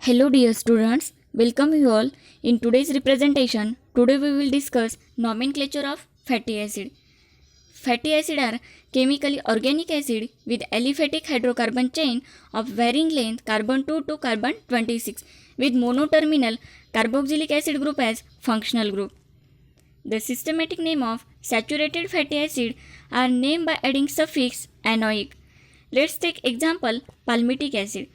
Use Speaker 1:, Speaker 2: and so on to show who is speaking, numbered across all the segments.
Speaker 1: Hello dear students, welcome you all. In today's representation, today we will discuss nomenclature of fatty acid. Fatty acid are chemically organic acid with aliphatic hydrocarbon chain of varying length carbon 2 to carbon 26 with monoterminal carboxylic acid group as functional group. The systematic name of saturated fatty acid are named by adding suffix anoic. Let's take example palmitic acid.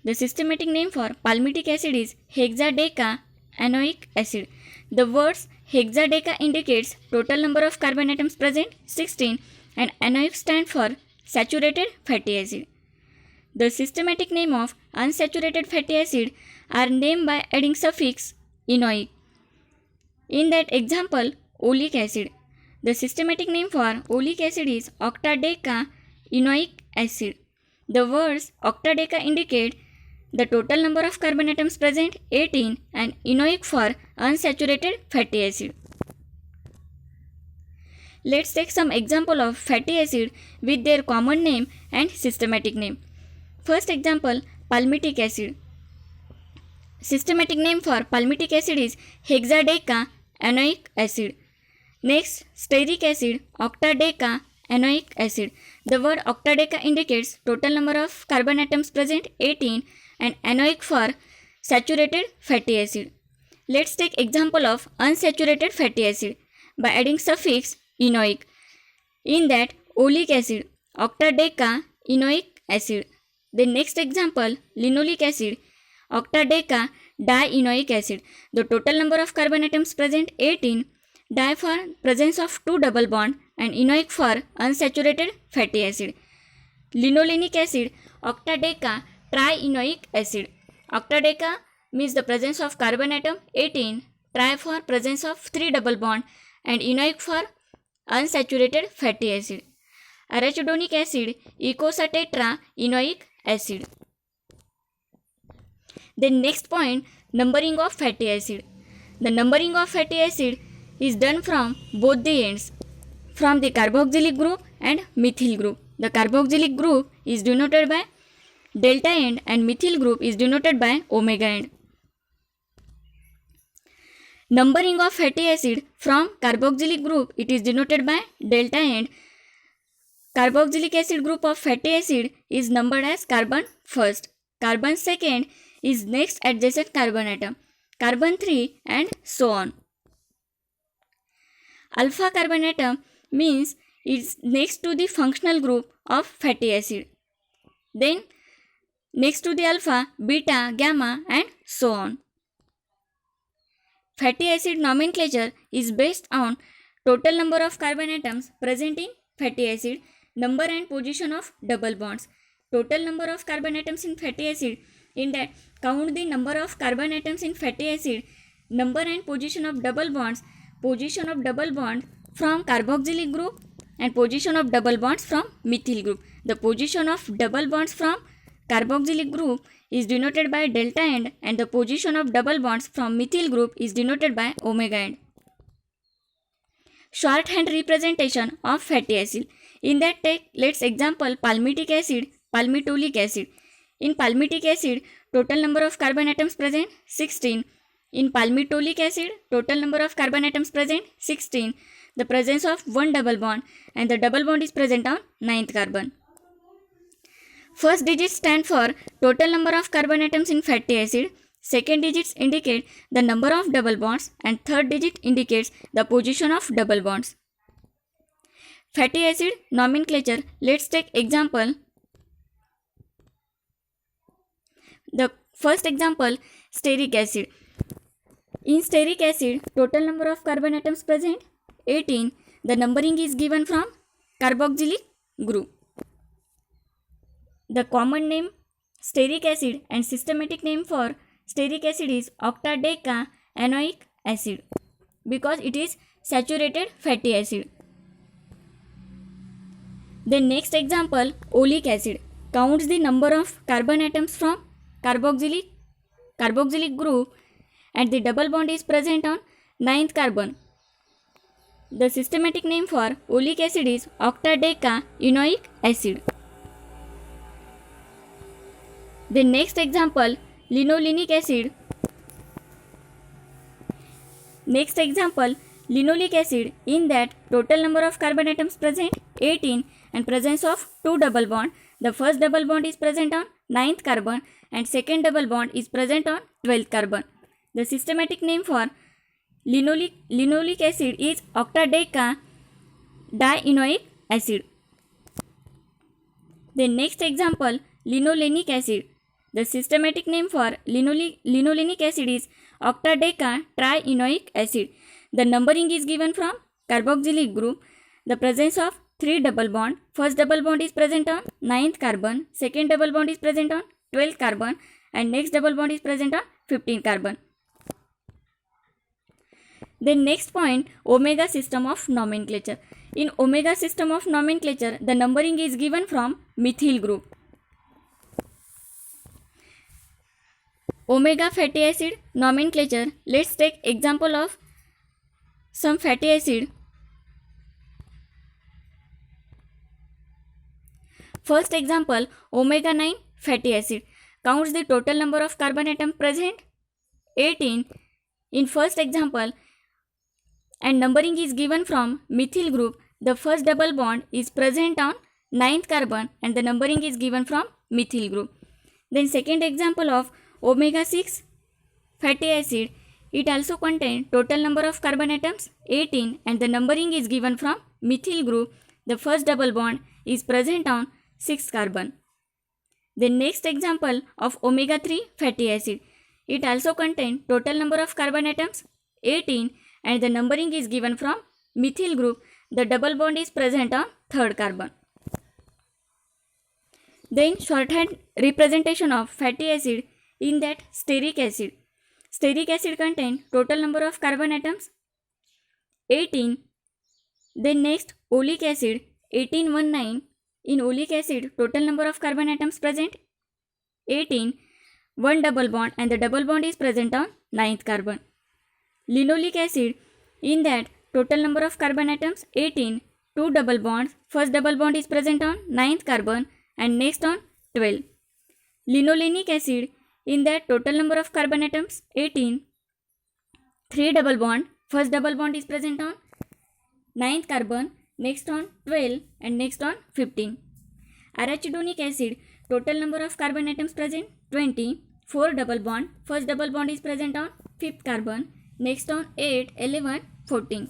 Speaker 1: The systematic name for palmitic acid is hexadeca-anoic acid. The words hexadeca indicates total number of carbon atoms present 16 and anoic stand for saturated fatty acid. The systematic name of unsaturated fatty acid are named by adding suffix enoic. In that example, oleic acid. The systematic name for oleic acid is octadeca-enoic acid. The words octadeca indicate the total number of carbon atoms present 18 and enoic for unsaturated fatty acid. Let's take some example of fatty acid with their common name and systematic name. First example, palmitic acid. Systematic name for palmitic acid is hexadeca-anoic acid. Next, stearic acid, octadeca-anoic acid. The word octadeca indicates total number of carbon atoms present 18 and anoic for saturated fatty acid. Let's take example of unsaturated fatty acid by adding suffix enoic. In that, oleic acid, octadeca-enoic acid. The next example, linoleic acid, octadeca-dienoic acid. The total number of carbon atoms present 18, di for presence of 2 double bond and enoic for unsaturated fatty acid. Linolenic acid, octadeca trienoic acid. Octadeca means the presence of carbon atom 18, tri for presence of 3 double bond and enoic for unsaturated fatty acid. Arachidonic acid, ecosatetraenoic acid. Then next point, numbering of fatty acid. The numbering of fatty acid is done from both the ends, from the carboxylic group and methyl group. The carboxylic group is denoted by delta end and methyl group is denoted by omega end. Numbering of fatty acid from carboxylic group, it is denoted by delta end. Carboxylic acid group of fatty acid is numbered as carbon first. Carbon second is next adjacent carbon atom. Carbon 3 and so on. Alpha carbon atom means it's next to the functional group of fatty acid. Then next to the alpha, beta, gamma and so on. Fatty acid nomenclature is based on total number of carbon atoms present in fatty acid, number and position of double bonds. Total number of carbon atoms in fatty acid, in that count the number of carbon atoms in fatty acid, number and position of double bonds, position of double bond from carboxylic group and position of double bonds from methyl group. The position of double bonds from carboxylic group is denoted by delta end and the position of double bonds from methyl group is denoted by omega end. Shorthand representation of fatty acid. In that, let's example palmitic acid, palmitolic acid. In palmitic acid, total number of carbon atoms present 16. In palmitolic acid, total number of carbon atoms present 16. The presence of one double bond and the double bond is present on 9th carbon. First digits stand for total number of carbon atoms in fatty acid. Second digits indicate the number of double bonds and third digit indicates the position of double bonds. Fatty acid nomenclature. Let's take example. The first example, stearic acid. In stearic acid, total number of carbon atoms present 18. The numbering is given from carboxylic group. The common name stearic acid and systematic name for stearic acid is octadeca-anoic acid because it is saturated fatty acid. The next example, oleic acid, counts the number of carbon atoms from carboxylic group and the double bond is present on 9th carbon. The systematic name for oleic acid is octadeca-enoic acid. The next example, linolenic acid. Next example, linoleic acid, in that total number of carbon atoms present 18 and presence of 2 double bond. The first double bond is present on 9th carbon and second double bond is present on 12th carbon. The systematic name for linoleic acid is octadeca dienoic acid. The next example, linolenic acid. The systematic name for linolenic acid is octadeca trienoic acid. The numbering is given from carboxylic group. The presence of 3 double bond. First double bond is present on 9th carbon. Second double bond is present on 12th carbon. And next double bond is present on 15th carbon. Then next point, omega system of nomenclature. In omega system of nomenclature, the numbering is given from methyl group. Omega fatty acid nomenclature. Let's take example of some fatty acid. First example, omega 9 fatty acid. Counts the total number of carbon atoms present 18 in first example, and numbering is given from methyl group. The first double bond is present on 9th carbon and the numbering is given from methyl group. Then second example of omega 6 fatty acid. It also contains total number of carbon atoms 18 and the numbering is given from methyl group. The first double bond is present on 6th carbon. The next example of omega 3 fatty acid. It also contains total number of carbon atoms 18 and the numbering is given from methyl group. The double bond is present on 3rd carbon. Then shorthand representation of fatty acid, in that stearic acid. Stearic acid contains total number of carbon atoms 18. Then next oleic acid 1819. In oleic acid, total number of carbon atoms present 18, 1 double bond and the double bond is present on 9th carbon. Linoleic acid, in that total number of carbon atoms 18, 2 double bonds. First double bond is present on 9th carbon and next on 12. Linolenic acid, in that total number of carbon atoms 18, 3 double bond. First double bond is present on 9th carbon, next on 12 and next on 15. Arachidonic acid, total number of carbon atoms present 20, 4 double bond. First double bond is present on 5th carbon, next on 8, 11, 14.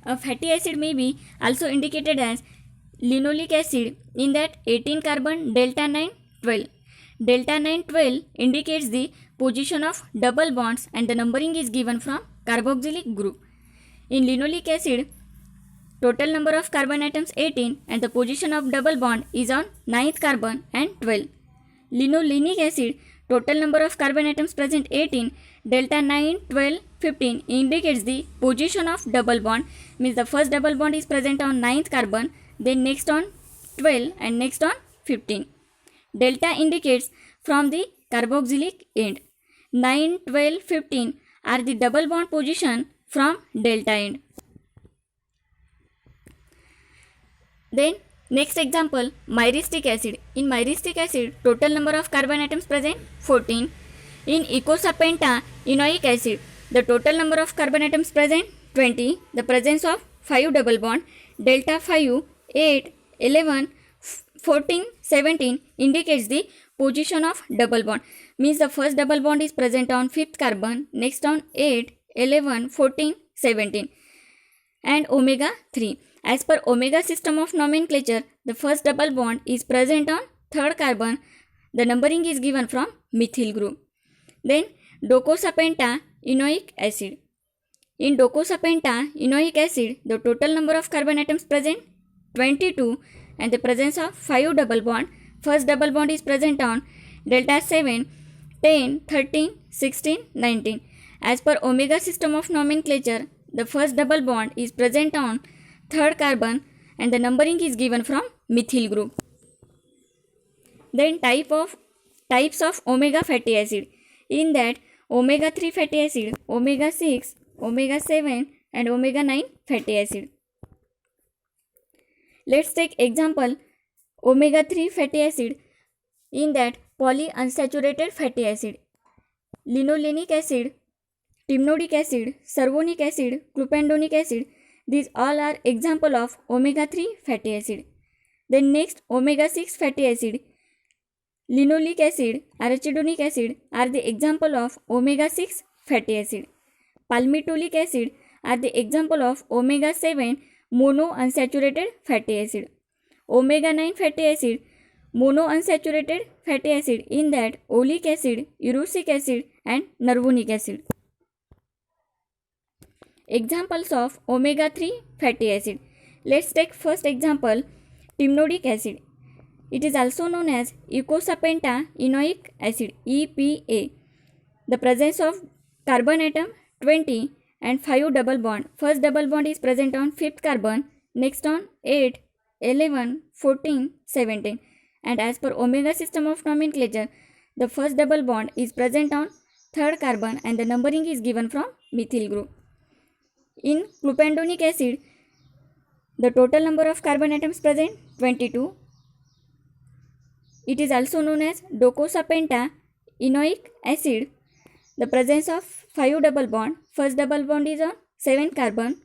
Speaker 1: A fatty acid may be also indicated as linoleic acid, in that 18 carbon delta 9, 12. Delta 9, 12 indicates the position of double bonds and the numbering is given from carboxylic group. In linoleic acid, total number of carbon atoms 18 and the position of double bond is on 9th carbon and 12. Linolenic acid, total number of carbon atoms present 18, delta 9, 12, 15 indicates the position of double bond, means the first double bond is present on 9th carbon, then next on 12 and next on 15. Delta indicates from the carboxylic end. 9, 12, 15 are the double bond position from delta end. Then next example, myristic acid. In myristic acid, total number of carbon atoms present 14. In icosapenta enoic acid, the total number of carbon atoms present 20. The presence of 5 double bond, delta 5, 8, 11, 14, 17 indicates the position of double bond, means the first double bond is present on 5th carbon, next on 8, 11, 14, 17. And omega 3. As per omega system of nomenclature, the first double bond is present on 3rd carbon. The numbering is given from methyl group. Then docosapenta enoic acid. In docosapenta enoic acid, the total number of carbon atoms present 22 and the presence of 5 double bond. First double bond is present on delta 7, 10, 13, 16, 19. As per omega system of nomenclature, the first double bond is present on 3rd carbon and the numbering is given from methyl group. Then types of omega fatty acid. In that omega 3 fatty acid, omega 6, omega 7 and omega 9 fatty acid. Let's take example omega 3 fatty acid. In that polyunsaturated fatty acid, linolenic acid, timnodic acid, cervonic acid, clopidogrelic acid. These all are example of omega-3 fatty acid. Then next, omega-6 fatty acid, linoleic acid, arachidonic acid are the example of omega-6 fatty acid. Palmitoleic acid are the example of omega-7 monounsaturated fatty acid. Omega-9 fatty acid, monounsaturated fatty acid, in that oleic acid, erucic acid and nervonic acid. Examples of omega-3 fatty acid. Let's take first example, timnodic acid. It is also known as eicosapentaenoic acid, EPA. The presence of carbon atom 20 and 5 double bond. First double bond is present on 5th carbon, next on 8, 11, 14, 17. And as per omega system of nomenclature, the first double bond is present on 3rd carbon and the numbering is given from methyl group. In clopidogrelic acid, the total number of carbon atoms present 22. It is also known as docosapentaenoic acid. The presence of 5 double bond. First double bond is on 7th carbon,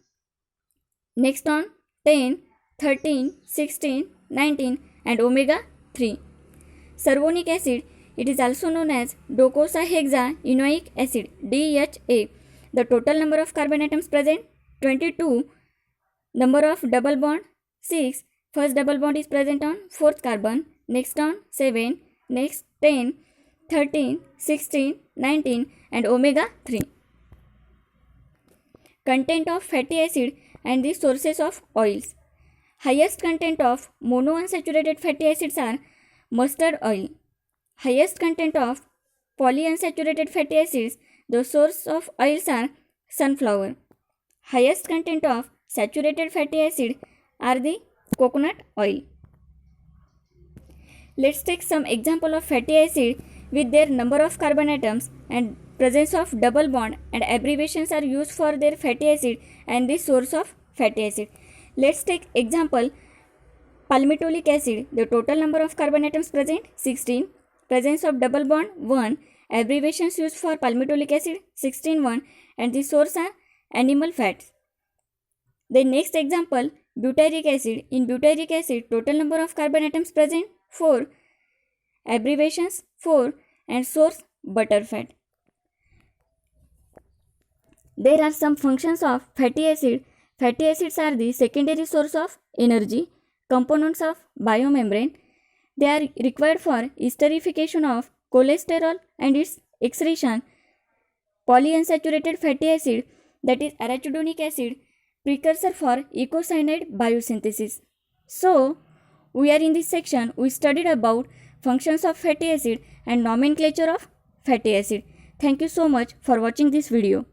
Speaker 1: next on 10, 13, 16, 19 and omega 3. Cervonic acid, it is also known as docosahexaenoic acid, DHA. The total number of carbon atoms present 22. Number of double bond 6. First double bond is present on 4th carbon, next on 7, next 10, 13, 16, 19 and omega 3. Content of fatty acid and the sources of oils. Highest content of monounsaturated fatty acids are mustard oil. Highest content of polyunsaturated fatty acids, the source of oils are sunflower. Highest content of saturated fatty acid are the coconut oil. Let's take some example of fatty acid with their number of carbon atoms and presence of double bond, and abbreviations are used for their fatty acid and the source of fatty acid. Let's take example, palmitoleic acid. The total number of carbon atoms present 16. Presence of double bond 1. Abbreviations used for palmitoleic acid 16(1) and the source are animal fats. The next example, butyric acid. In butyric acid, total number of carbon atoms present 4. Abbreviations 4 and source butter fat. There are some functions of fatty acid. Fatty acids are the secondary source of energy, components of biomembrane. They are required for esterification of cholesterol and its excretion. Polyunsaturated fatty acid, that is arachidonic acid, precursor for eicosanoid biosynthesis. So, we are in this section, we studied about functions of fatty acid and nomenclature of fatty acid. Thank you so much for watching this video.